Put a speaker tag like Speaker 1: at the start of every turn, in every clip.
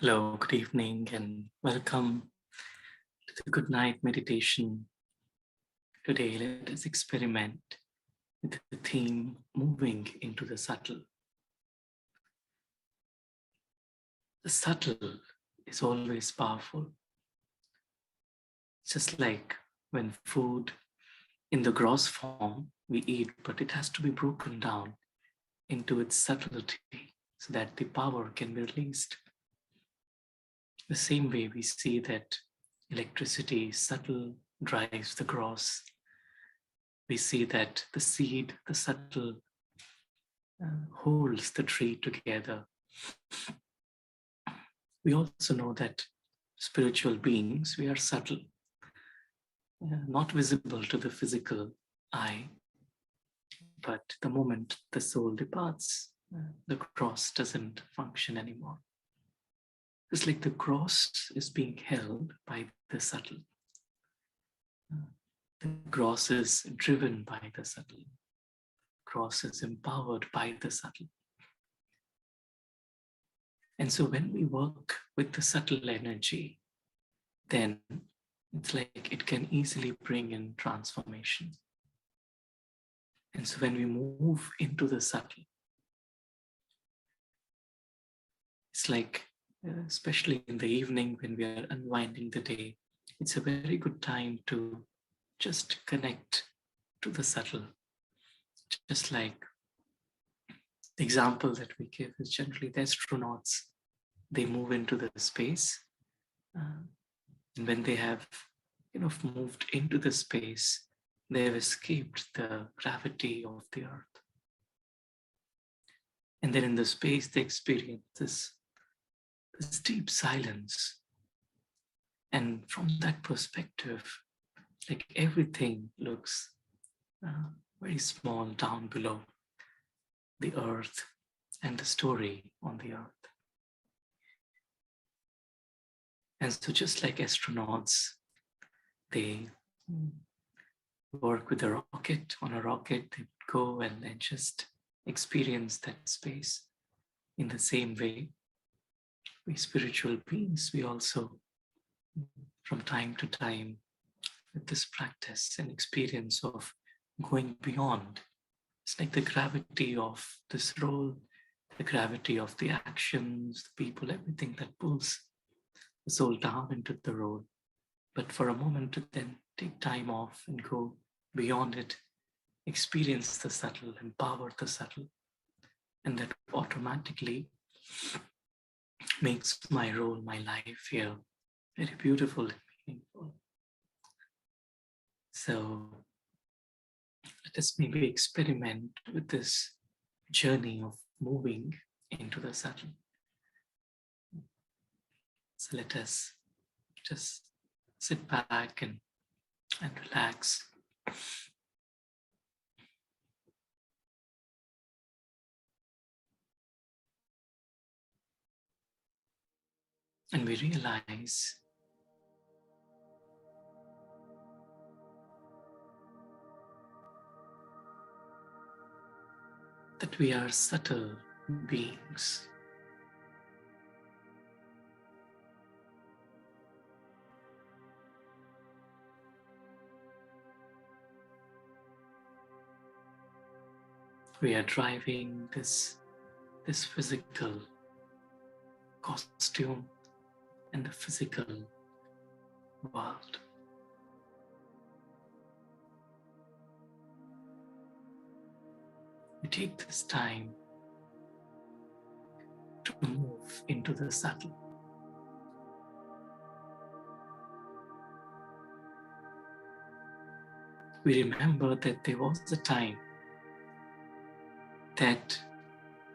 Speaker 1: Hello, good evening, and welcome to the good night meditation. Today, let us experiment with the theme moving into the subtle. The subtle is always powerful. Just like when food in the gross form we eat, but it has to be broken down into its subtlety so that the power can be released. The same way we see that electricity, subtle, drives the gross. We see that the seed, the subtle, holds the tree together. We also know that spiritual beings, we are subtle, not visible to the physical eye, but the moment the soul departs, the cross doesn't function anymore. It's like the cross is being held by the subtle. The cross is driven by the subtle. The cross is empowered by the subtle. And so when we work with the subtle energy, then it's like it can easily bring in transformation. And so when we move into the subtle, it's like, especially in the evening when we are unwinding the day, it's a very good time to just connect to the subtle. Just like the example that we give is generally the astronauts, they move into the space. And when they have moved into the space, they have escaped the gravity of the earth. And then in the space, they experience this deep silence. And from that perspective, like everything looks very small down below the earth and the story on the earth. And so just like astronauts, they work with a rocket. On a rocket, they go and just experience that space. In the same way, we spiritual beings, we also, from time to time, with this practice and experience of going beyond, it's like the gravity of this role, the gravity of the actions, the people, everything that pulls the soul down into the role. But for a moment to then take time off and go beyond it, experience the subtle, empower the subtle, and that automatically makes my role, my life here very beautiful and meaningful. So let us maybe experiment with this journey of moving into the subtle. So let us just sit back and relax. And we realize that we are subtle beings. We are driving this physical costume and the physical world. We take this time to move into the subtle. We remember that there was a time that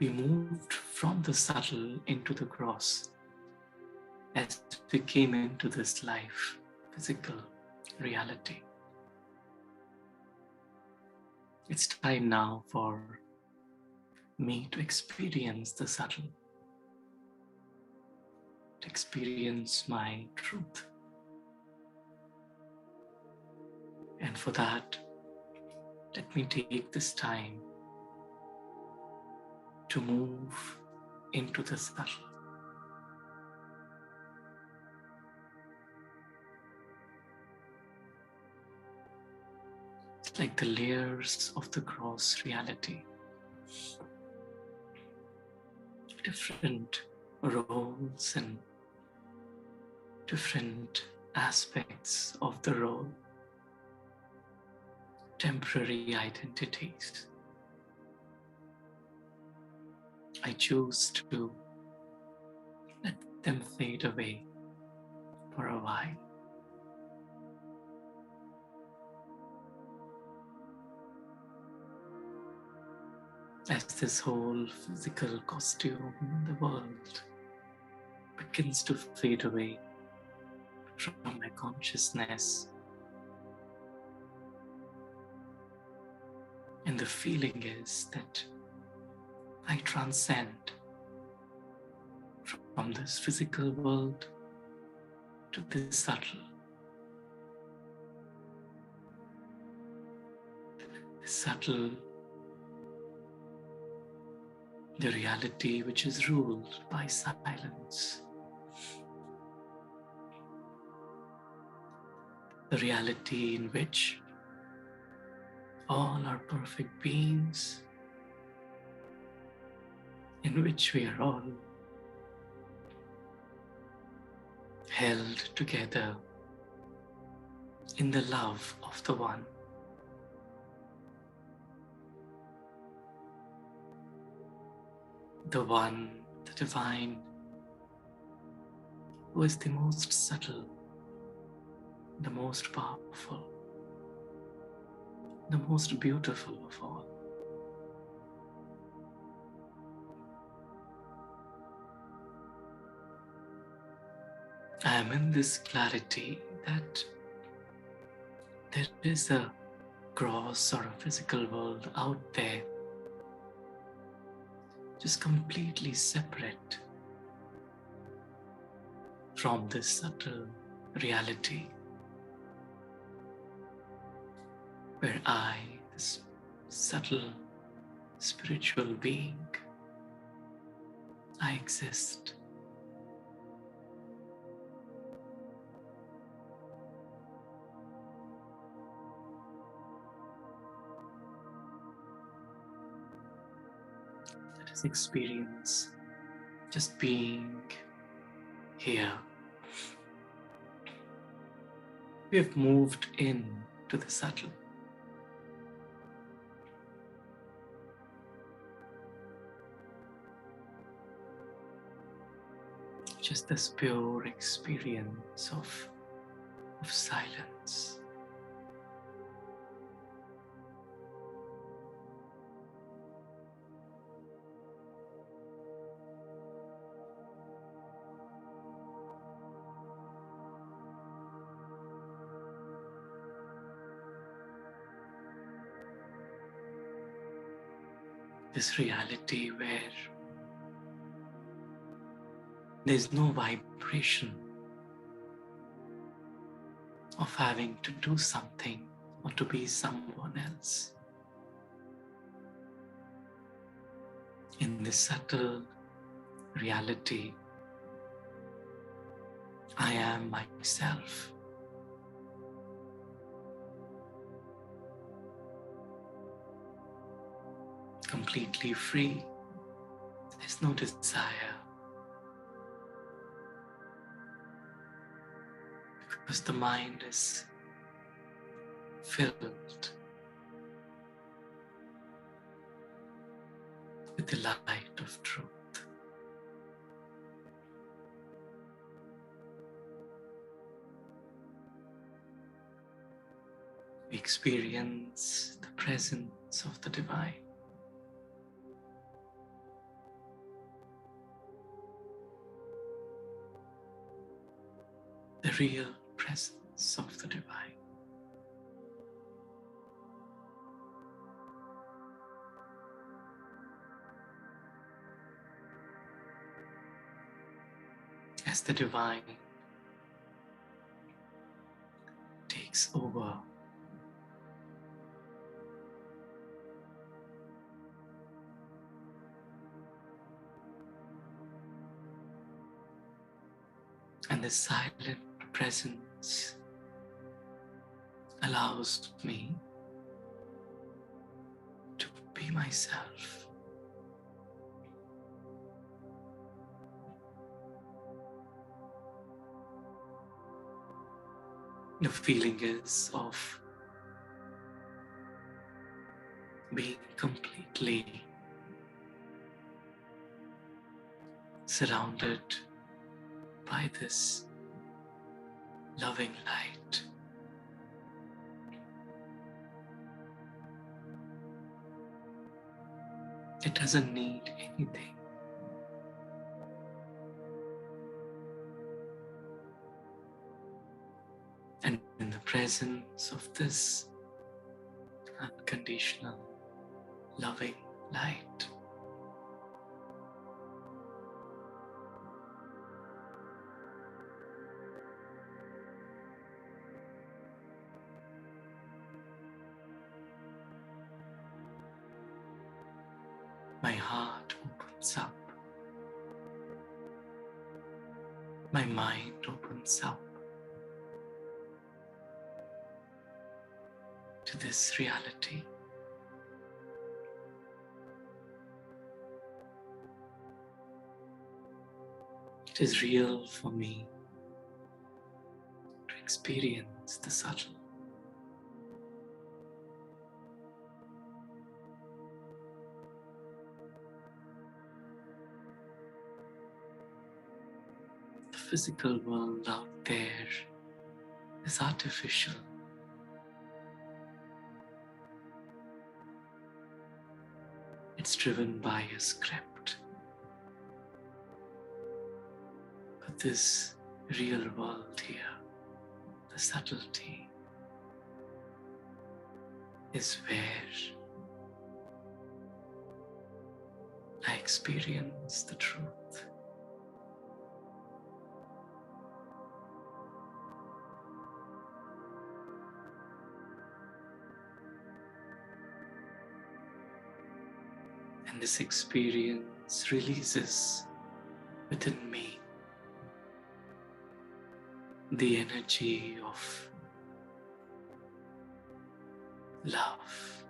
Speaker 1: we moved from the subtle into the gross as we came into this life, physical reality. It's time now for me to experience the subtle, to experience my truth. And for that, let me take this time to move into the subtle. like the layers of the gross reality, different roles and different aspects of the role, temporary identities. I choose to let them fade away for a while. As this whole physical costume in the world begins to fade away from my consciousness, and the feeling is that I transcend from this physical world to the subtle, the reality which is ruled by silence, the reality in which all are perfect beings, in which we are all held together in the love of the One. The One, the Divine, who is the most subtle, the most powerful, the most beautiful of all. I am in this clarity that there is a gross or a physical world out there, just completely separate from this subtle reality, where I, this subtle spiritual being, I exist. Let us experience just being here. We have moved in to the subtle. Just this pure experience of silence. This reality where there's no vibration of having to do something or to be someone else. In this subtle reality, I am myself. Completely free. There's no desire. Because the mind is filled with the light of truth. We experience the presence of the Divine. The real presence of the Divine. As the Divine takes over, and the silent presence allows me be myself. The feeling is of being completely surrounded by this loving light. It doesn't need anything. And in the presence of this unconditional, loving light, my heart opens up, my mind opens up to this reality. It is real for me to experience the subtle. The physical world out there is artificial. It's driven by a script. But this real world here, the subtlety, is where I experience the truth. And this experience releases within me the energy of love,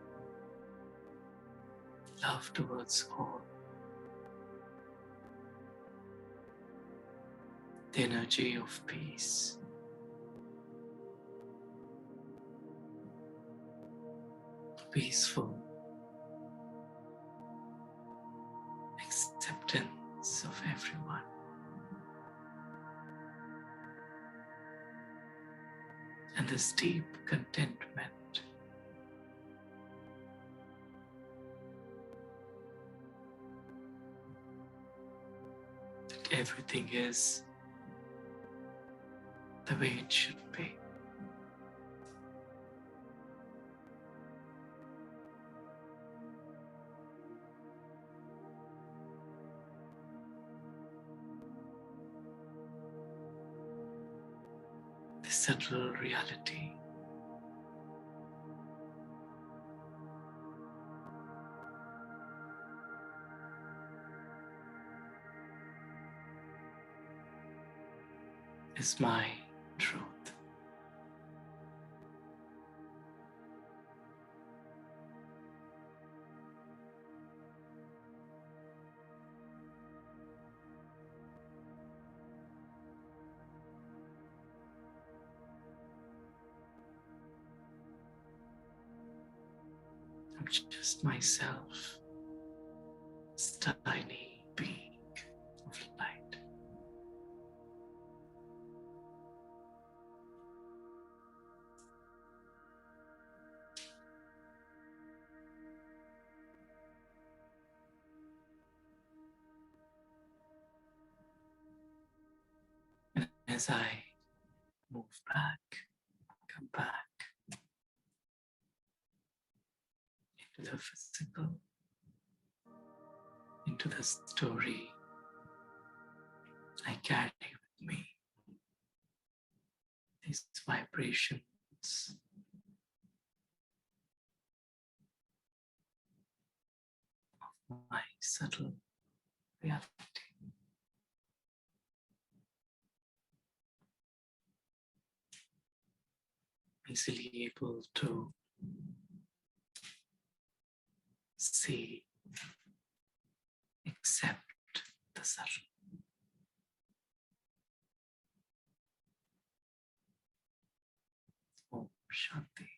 Speaker 1: love towards all, the energy of peace, peaceful acceptance of everyone. And this deep contentment that everything is the way it should be. This subtle reality is my truth. I'm just myself, this tiny being of light. And as I move back, come back into the physical, into the story I carry with me, these vibrations of my subtle reality. Easily able to see, accept the subtle. Om Shanti.